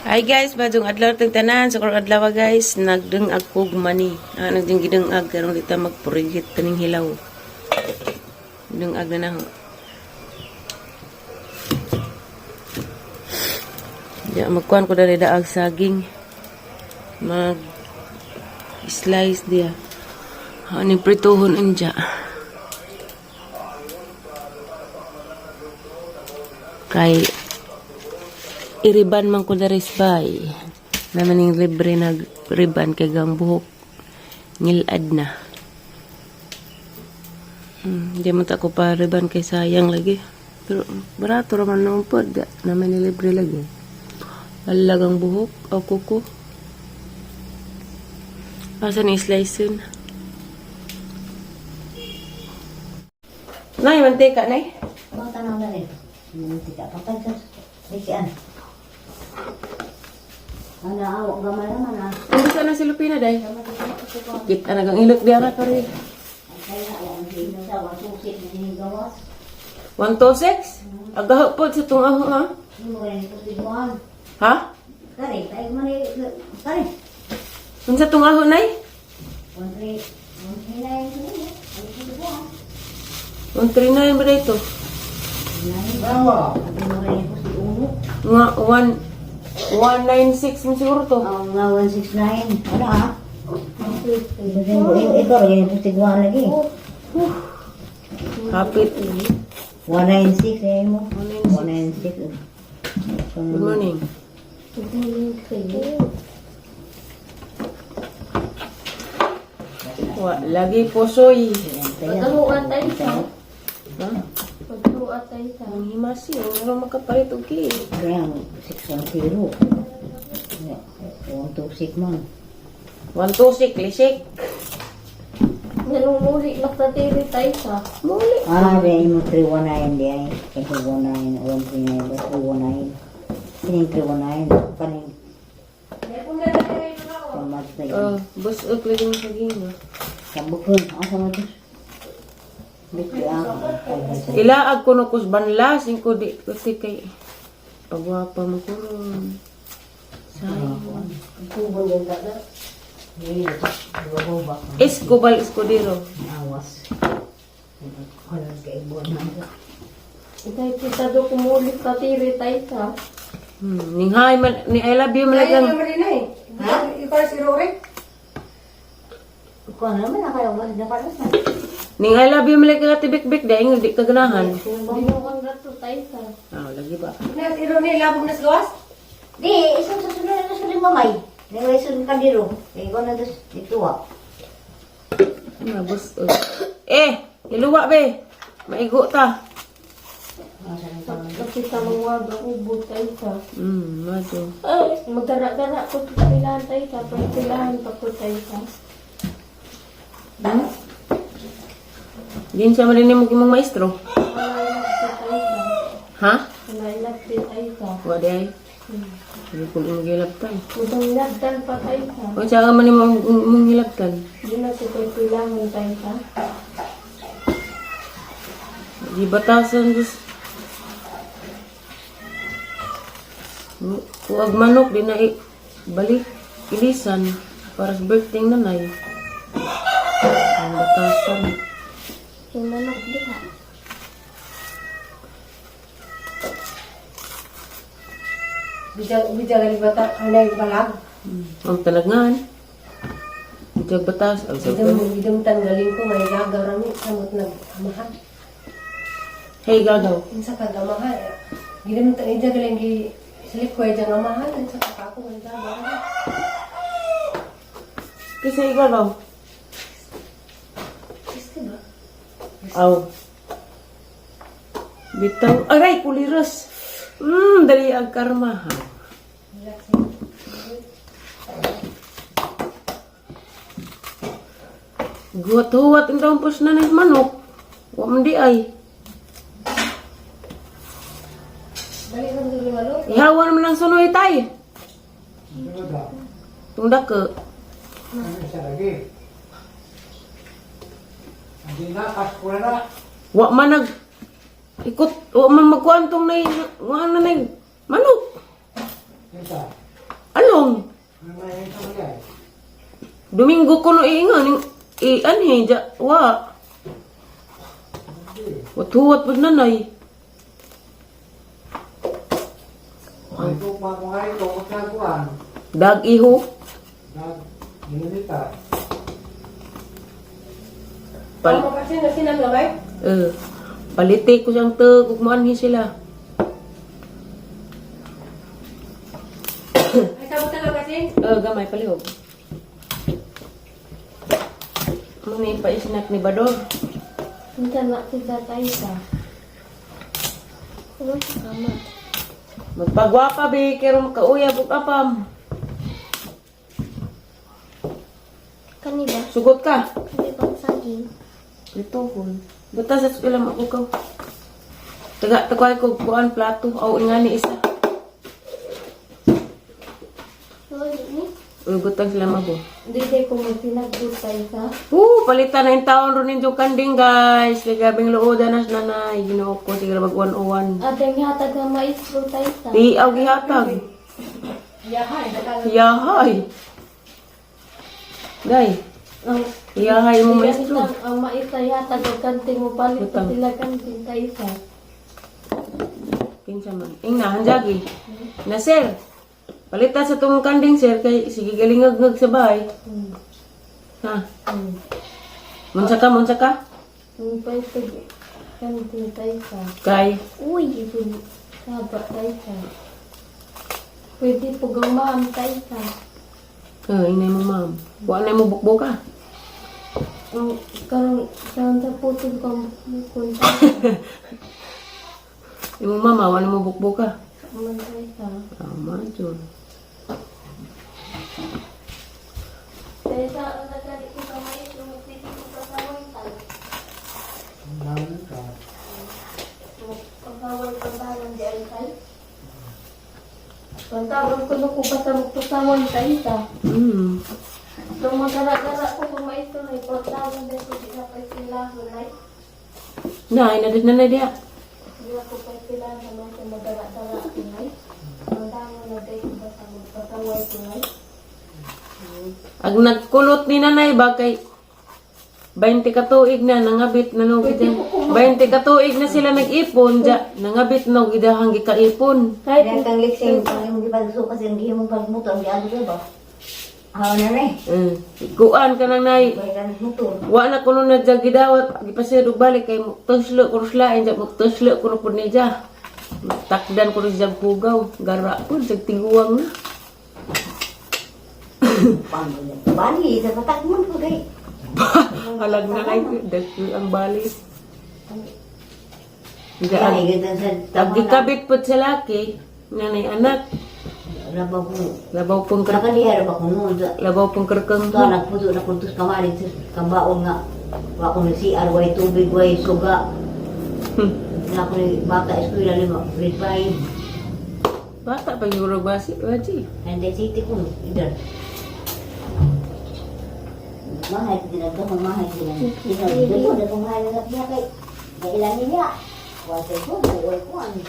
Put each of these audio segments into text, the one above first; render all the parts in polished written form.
Hi guys, badong adlaw tong tanan. Sa karong adlaw guys, nagdungag kog mani. Nagding gidungag karong dita magpurigit kaning hilaw. Dungag na na. Ya magkuan ko dali daag saging. Mag slice dia. Ani prituhon inja. Kay iriban man ko na risbay. Naman yung libre na riban kay gang buhok. Ngilad na. Hindi mo tako pa riban kay sayang lagi. Pero barato raman naman po. Naman yung libre lagi. Alagang buhok. O kuko. Asa ni slice yun? Nay, mantika, nay? Mga tanong na rin. Mantika. Kapag Rikian. Ano, awak gamay naman ah. Ano ka na si Lupina, day? Kita na gang ilok diara pa rin. Kaya, ang hino sa 126 na hinigawas. 126? Agaho po sa itong aho, ha? Hindi mo rin ito tigmuan. Ha? Kari, tayo mo rin. Kari. Ano sa itong aho, nay? 139 ba na ito? Bawa. Hindi mo rin ito si Uno. Nga, 196 mo siguro to. Ang nga 169. Ano ah? Ito rin ito tigmuan lagi. Kapit. 196 eh mo. 196. 196. Good morning. Lagi posoy. Pagkaluan tayo sa. Ha? Pagkaluan tayo sa. Ang himasi, ano makapalit og ki. Kaya 610. 126 man. 126 lisik. Nanumuli lang sa tiri tayo sa. Muli. Ah, then mo 319 di ay. Kasi 19, 139, 319. Sining 319. Kaning pamat na yun. Bus up lagi mo sa gino. Sabukun. Asa mo ito? Biki ako. Ilaag ko no kus banlas ko di kasi kay pagwapa mo ko ron. Sayang. Kubol yung dada. Iskubal iskudiro. Awas. Walang kaibuan na. Ikay kita do kumuli sa tiri tayo sa. Ninghay man ni I love you malagang. Ha? Ikaw si Rory? Kung ano naman na kayo, mas nakalas na. Ning I love you malagang tibik-bik dahil di kaganahan. Binukan gato tayo sa. Lagi ba? Si Rory, labog na sa gawas? Di, isang sa sunod na sunod mamay. Nangay sunod ka diro. Ikaw na dos, ituwa. Bus up. Iluwa be. Maigo ta. Nakita mong wag ang ubod tayo sa. Mado. Ay, magdara-dara ko sa pilahan tayo sa. Pagpilahan pa ko tayo sa. Din siya marinig mo kimong maestro. Malay tayo sa. Ha? Malay tayo sa. Wala ay. Hindi ko magilabtan. Udang nagdan pa tayo sa. O siya ka man mong hilabtan. Hindi na sa pagpilahan tayo sa. Di batasan dus. Kuag manok di na balik ilisan para sa birthday nanay. Ang batasan. Yung manok di ka. Bijag gali bata anay balag. Ang talagaan. Bijag batas. Ang sabi. Idem tanggalin ko ngay gagaw rami samot nagamahan. Hey, gagaw. Insa ka gamahan. Idem galing gi silip ko jang amahan insa ka ako ngay gagaw. Kasi gagaw. Kisti ba? Aw. Bitaw. Aray, kuliros. Dali ang karma ha. Guwat-huwat ang taong pos na ng manok. Huwag man di ay. Dali kang dili malo. Ihawa naman ang sunoy tay. Tungda ke. Huwag man nag ikot, huwag man magkuhan tong na manok. Domingo ko no iingan anhi ja wa. Watuwat pud nanay. Dag iho. Pal Ano kasi na sinangamay? palite ko siyang teg ug moanhi sila. Ay, sabot ka lang kasi? Gamay palihog. Ano ni pa isnak ni Bador? Minta nak kita tayo ka. Ano sa kama? Magpagwapa be kero makauya ug apam. Kanila. Sugot ka. Kanila saging. Ito ko. Buta sa ilam ako ka. Taga ko kuan plato aw ingani isa. So, ini. Butang sila mabo. Hindi ko magpinagbutay ka. Palitan na yung taon ron yung kanding guys. Kaya gabing loodan na nanay. Ginoo ko siguro mag 101. At yung hatag na maestro tayo ka. Tiaw gihatag. Yahay, dakalan. Yahay. Day. Ang Yahay mo maestro. Ang maestro hatag ang kanting mo palit Butang. sila kanting tayo ka. Kinsa man. Ingna hanjagi. Na sir. Palitan sa tong kanding sir kay sige galingag sa bahay. Ha. Munsa ka? Ang paito kanting tayo ka. Kay Uy, ito saba tayo ka. Pwede po gawaan tayo ka. inay mo ma'am. Wa na mo bukbok ka. Ang karon sa puto kang punta. Imo mama wa na mo bukbok ka. Mantay ka. Jud. Kaya sa ang nagkali ko sa maestro, magpili ko sa saway tayo. Pagkawal ka ba ng di ay tayo? Pagkawal ko na ko pa sa magpasaway tayo ka. So magkara-gara ko sa maestro na ipagtawag din ko di na pa sila hulay. Nadit na dia. Di ako pa sila na mga magkara-gara hulay. Ang damo na day ko ba sa magpasaway hulay. Ag nagkulot ni nanay ba kay 20 ka tuig na nangabit na no gid. 20 ka tuig na sila nag-ipon ja nangabit no gid hang gikaipon. Kaya kang liksing, kung yung gipagso kasi hindi mo pagmuto, ang giado ko ba? Ahaw na na Kuan ka nang nay. Bayan muto. Wa na kuno na jagi dawat gipasir og balik kay tuslo ko slain ja tuslo ko pud ni ja. Takdan ko rin jag pugaw gara ko jag tiguang na. Bali, sa patak mo ko kay. Halag na nay dagko ang balis. Kaya Diyan. ganda sa Ag gikabit pud sa laki nanay anak. Labaw ko. Labaw pong kerkeng. Nakalihara ba ko noon sa Labaw pong kerkeng. ito, nagputo na puntos kamarin sa kambaon nga. Wa ko si way tubig, way suga. Na ako ni bata eskwela lima, grade 5. Bata pa yung basi. Waji. And then city ko, either. Mahay, dinagdamang mahay sila. Dito, datong mahay na niya kay. Nailangin niya. Wasay ko, buhay ko. Ano?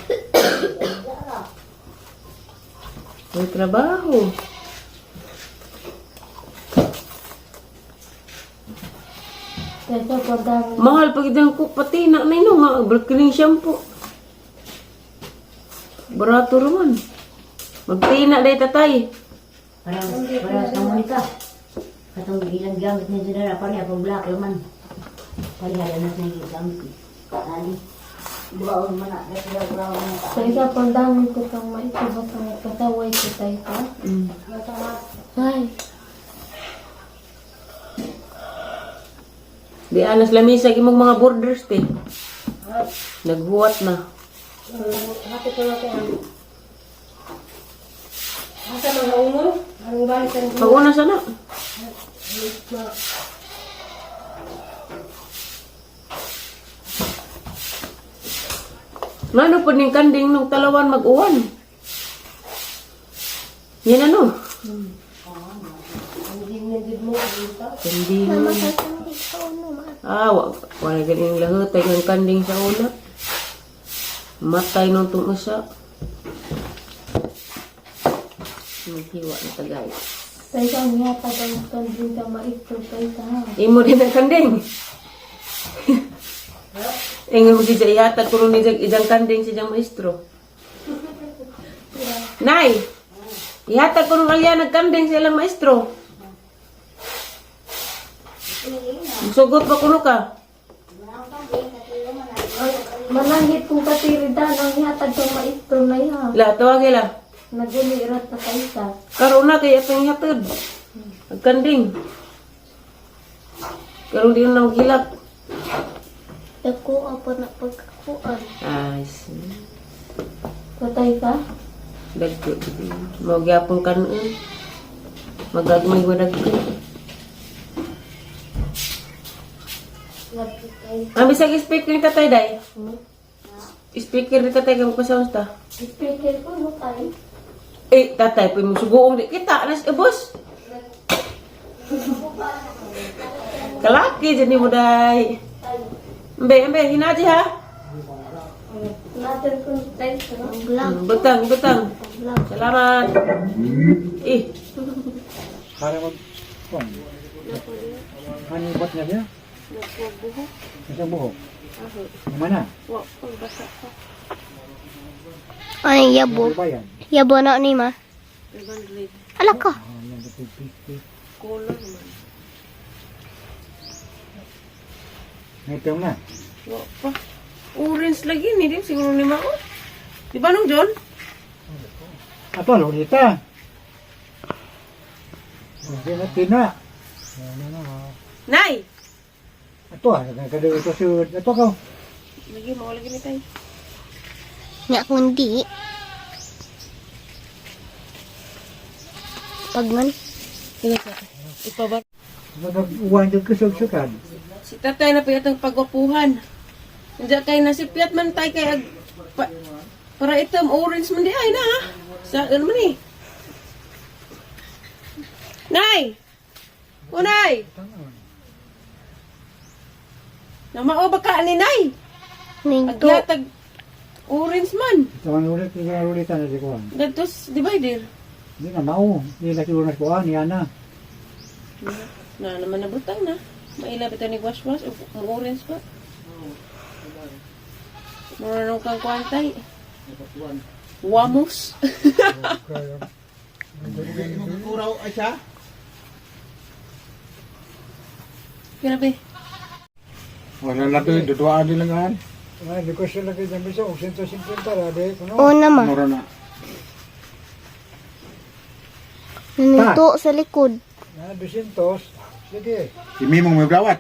May trabaho. Kaya sa pagdamo. Mahal pag idang ko pati na no nga breaking shampoo. Barato raman. Magtina day tatay. Parang sa Monica. Katong ilang gamit niya dyan na pareha pang black naman. Pareha na sa naging gamit. Ali. Buwaon man na. Buwaon man na. Kaya sa pagdamo ko kang maestro ba sa magpasaway ko tayo ka. Ay. Di anas lamisa imong mga borders te. Naghuwat na. Hati ko natin ang... Asa mga umol? Anong balik ka rin? Pag-una sana. Ngano po ning kanding nung talawan mag-uwan? Yan ano? Kanding. Mama, kasang ikaw naman. Wala galing lahutay ng kanding sa una. Matay nung itong isa. Maghiwa na ta guys. Tayo ang yata ang kanding ka maitro tayo ha. Imo din ang kanding. Ingin mo si Jay ihatag ko ni ijang kanding si Jang maestro. Nay, ihatag ko nung alya nagkanding sa ilang maestro. Sugot pa kuno ka. Manangit kong katiridan ang yata ang maitro na ha. La, tawag ila. Nagulirat na tayo sa. Karon na kay atong ihatod. Nagkanding. Karon di na magilak. Dako apa na pagkakuan. Ay, see. Patay ka? Dagko. Mau gyapon kanon. Magagmay mo dagko. Lapit tayo. Bisag speaker ni tatay day. Speaker ni tatay kang pasawas ta. Speaker ko mo tayo. Tatay po mo suguong di kita nas boss. Kalaki jadi mo day. Embe hinaji ha. Natin kung tayo sa vlog. Butang. Vlog. Salamat. Para mag... Kung? Ano yung bot niya niya? Isang buhok? Yung mana? Ay, yabo. Ano ba yan? Yabo na ni ma. Ala ka. Yan, pipik. Ngitong na. Orange lagi ni din siguro ni Mao. Di ba nung John? Ato, Lolita. Hindi na tina. Nay. Ato, nagkadali ito sud. Ato ka. Lagi mo lagi ni tay. Nga kundi. Pagman. Ipabar. Nag-uwan dyan kasag-sagad. Si tatay na piyat ang pagwapuhan. Nandiyan kay nasipyat man tay kay para itom orange man di ay na ha. Sa ano man eh. Nay. Unay. Namao ba ka ni Nay? Ninto. Agyatag orange man. Ito ang ulit, ito ang ulit na si Kuan. Datos divider. Hindi na mau. Hindi na siguro na si Kuan. Yan na. Na naman nabutang na. Maila bitaw ni wash o orange pa. Mura nung kang kwantay. Wamos. Grabe. Wala na ito, duduaan din lang yan. Hindi ko sila kayo dyan bisa, 150 rade. Oo na ma. Mura na. Ninto sa likod. 200. Sige. Si Mimong may gawat?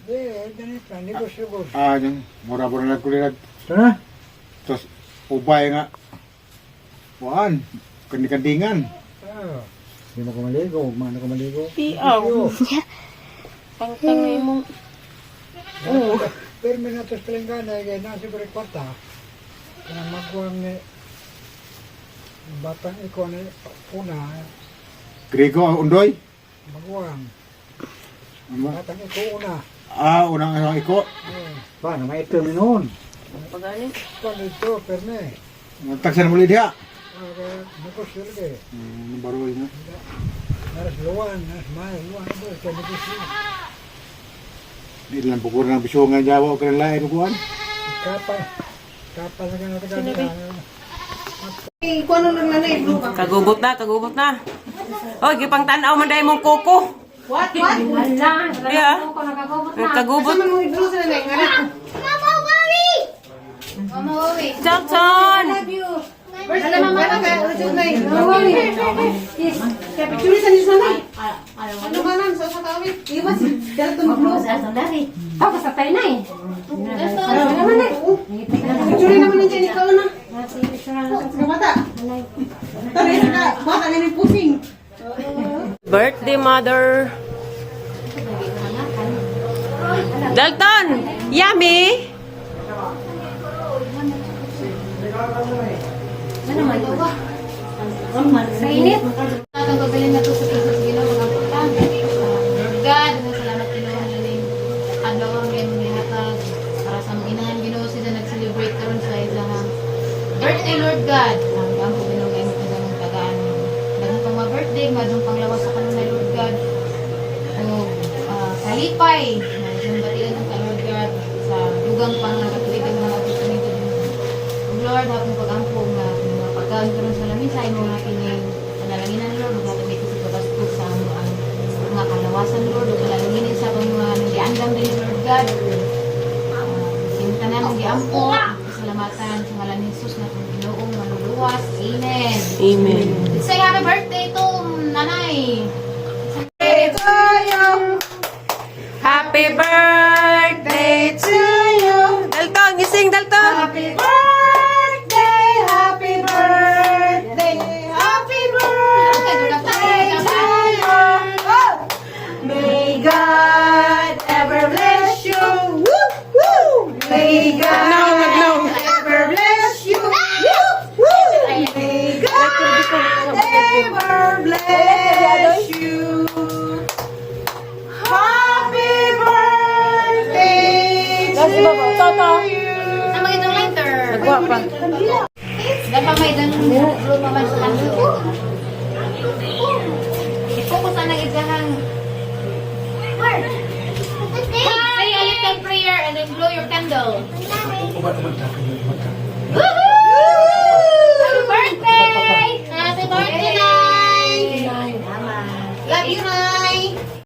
Hindi, ganito. Hindi ko siguro. Yung mura-mura lang kulirat. Ito na. Tapos, ubay nga. Kuhaan. Kandikandingan. Hindi mo kumaligo. Mana kumaligo. Piaw. Pangtang na imong. Oo. Pero may natos kalinggana. Kaya nasa ko kwarta. Kaya magkuhan ni batang ikaw ni una. Grigo, undoy? Magkuhan. Batang ikaw una. Unang ikaw? Paano, may ito noon. Pagani. Paano ito, perne? Magtaksan mo lidiha? Negosyo lagi. Baroy na. Naras luwan, naras mahal, luwan na ito, negosyo. Di lang pukur ng bisungan Jawa o kanilang lain kuhan? Kapal na ka natin. Kagubot na. Oy, gipang tanaw man dai mong koko. What? Iya. Kagubot. Jackson. Tapos satay na eh. Birthday mother. Dalton, yummy. Sa init. Atong pagbilin na to sa Jesus Ginoo mga putang. God, salamat Ginoo ni adlaw ang ginhatag para sa mga inahan Ginoo sila nag-celebrate karon sa isang birthday Lord God. Ang Ginoo kay mo tagaan. Daghang pang mga birthday birthday, madong panglawas sa kanunay, Lord God. O kalipay, na batian ng ka, Lord God, sa dugang pang nakatuligan ng mga opportunity. Lord, hapong pag-ampo nga pagkaon ko rin sa lamin sa imo nga kining panalanginan, Lord, ug hatag ito sa pagbasto sa mga kalawasan, Lord, ug kalalanginin sa akong mga nandiandam din, Lord God. Sinta na mong giampo, salamatan sa ngalan ni Jesus na kung Ginoong maluluwas. Amen. Amen. Say happy birthday to nanay. Happy birthday to you. Dalton, gising Dalton. Happy birthday, happy birthday, happy birthday to you. May God ever bless you. Woo, woo. May God ever bless you. Woo, woo. May God ever bless you. Happy birthday to you. Sama itong lighter. Nagwa pa. Dapat may itong blue naman sa kanto. Ipokus na ng isang say a little prayer and then blow your candle. Woohoo!